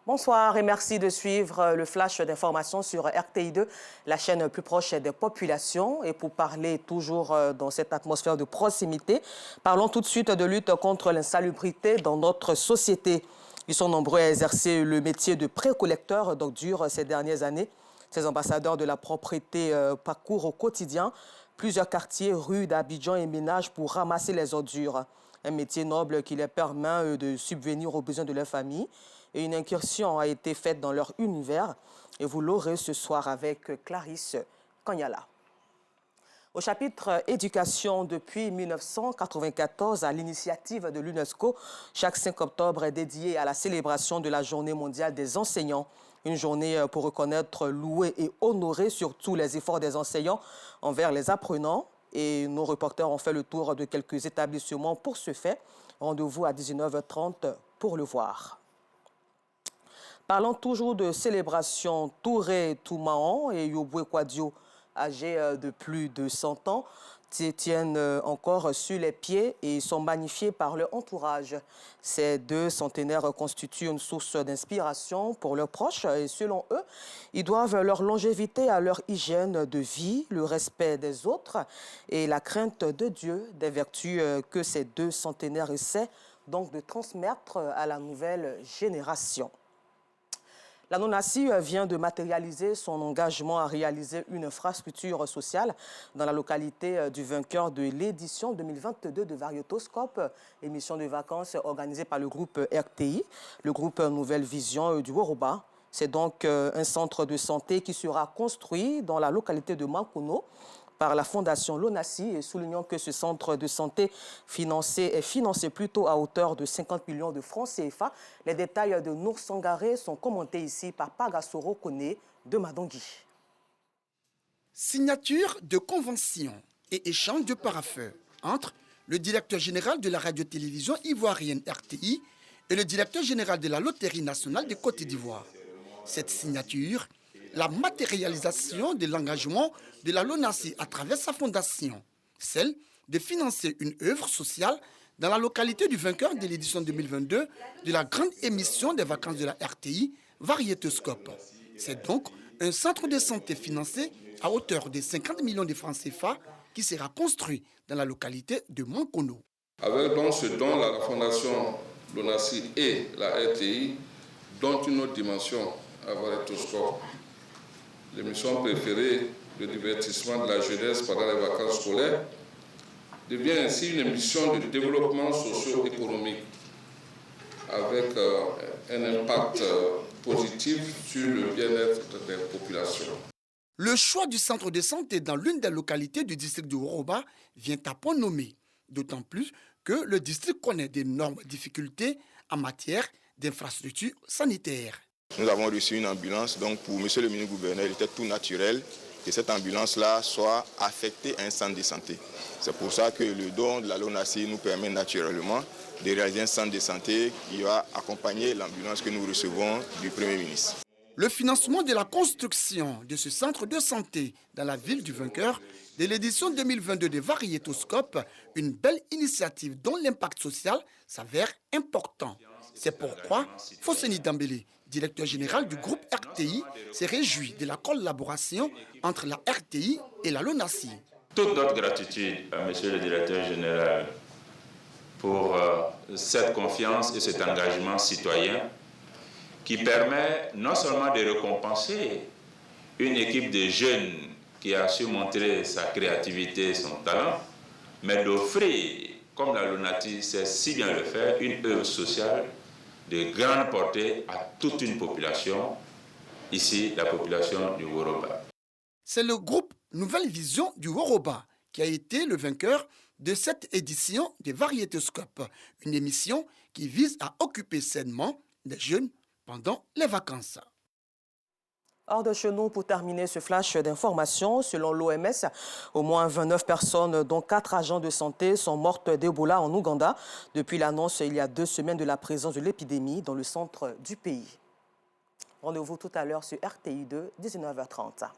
Bonsoir et merci de suivre le flash d'information sur RTI2, la chaîne plus proche des populations. Et pour parler toujours dans cette atmosphère de proximité, parlons tout de suite de lutte contre l'insalubrité dans notre société. Ils sont nombreux à exercer le métier de précollecteur d'ordures ces dernières années. Ces ambassadeurs de la propreté parcourent au quotidien plusieurs quartiers, rues d'Abidjan et ménages pour ramasser les ordures. Un métier noble qui leur permet de subvenir aux besoins de leur famille. Et une incursion a été faite dans leur univers. Et vous l'aurez ce soir avec Clarisse Kanyala. Au chapitre éducation, depuis 1994, à l'initiative de l'UNESCO, chaque 5 octobre est dédié à la célébration de la Journée mondiale des enseignants. Une journée pour reconnaître, louer et honorer surtout les efforts des enseignants envers les apprenants. Et nos reporters ont fait le tour de quelques établissements pour ce fait. Rendez-vous à 19h30 pour le voir. Parlons toujours de célébration, Touré Toumaon et Yoboué Kwadio, âgés de plus de 100 ans, tiennent encore sur les pieds et sont magnifiés par leur entourage. Ces deux centenaires constituent une source d'inspiration pour leurs proches et selon eux, ils doivent leur longévité à leur hygiène de vie, le respect des autres et la crainte de Dieu, des vertus que ces deux centenaires essaient donc de transmettre à la nouvelle génération. La NONACI vient de matérialiser son engagement à réaliser une infrastructure sociale dans la localité du vainqueur de l'édition 2022 de Variétoscope, émission de vacances organisée par le groupe RTI, le groupe Nouvelle Vision du Woroba. C'est donc un centre de santé qui sera construit dans la localité de Mankono par la fondation Lonassi, et soulignant que ce centre de santé est financé plutôt à hauteur de 50 millions de francs CFA. Les détails de Nour Sangaré sont commentés ici par Pagasoro Kone de Madongui. Signature de convention et échange de paraffeurs entre le directeur général de la radio-télévision ivoirienne RTI et le directeur général de la Loterie nationale de Côte d'Ivoire. Cette signature, la matérialisation de l'engagement de la LONASI à travers sa fondation, celle de financer une œuvre sociale dans la localité du vainqueur de l'édition 2022 de la grande émission des vacances de la RTI, Variétoscope. C'est donc un centre de santé financé à hauteur de 50 millions de francs CFA qui sera construit dans la localité de Mankono. Avec donc ce don, la fondation LONASI et la RTI dont une autre dimension à Variétoscope. L'émission préférée, le divertissement de la jeunesse pendant les vacances scolaires, devient ainsi une émission de développement socio-économique avec un impact positif sur le bien-être des populations. Le choix du centre de santé dans l'une des localités du district de Woroba vient à point nommé, d'autant plus que le district connaît d'énormes difficultés en matière d'infrastructures sanitaires. Nous avons reçu une ambulance, donc pour monsieur le ministre-gouverneur, il était tout naturel que cette ambulance-là soit affectée à un centre de santé. C'est pour ça que le don de la LONASI nous permet naturellement de réaliser un centre de santé qui va accompagner l'ambulance que nous recevons du Premier ministre. Le financement de la construction de ce centre de santé dans la ville du vainqueur de l'édition 2022 de Variétoscope, une belle initiative dont l'impact social s'avère important. C'est pourquoi Fosseni Dambélé, directeur général du groupe RTI, s'est réjoui de la collaboration entre la RTI et la LONASI. Toute notre gratitude à monsieur le directeur général pour cette confiance et cet engagement citoyen qui permet non seulement de récompenser une équipe de jeunes qui a su montrer sa créativité et son talent, mais d'offrir, comme la LONASI sait si bien le faire, une œuvre sociale de grande portée à toute une population, ici la population du Woroba. C'est le groupe Nouvelle Vision du Woroba qui a été le vainqueur de cette édition des Variétoscope, une émission qui vise à occuper sainement des jeunes pendant les vacances. Hors de chez nous, pour terminer ce flash d'information, selon l'OMS, au moins 29 personnes, dont 4 agents de santé, sont mortes d'Ebola en Ouganda depuis l'annonce il y a 2 semaines de la présence de l'épidémie dans le centre du pays. Rendez-vous tout à l'heure sur RTI2, 19h30.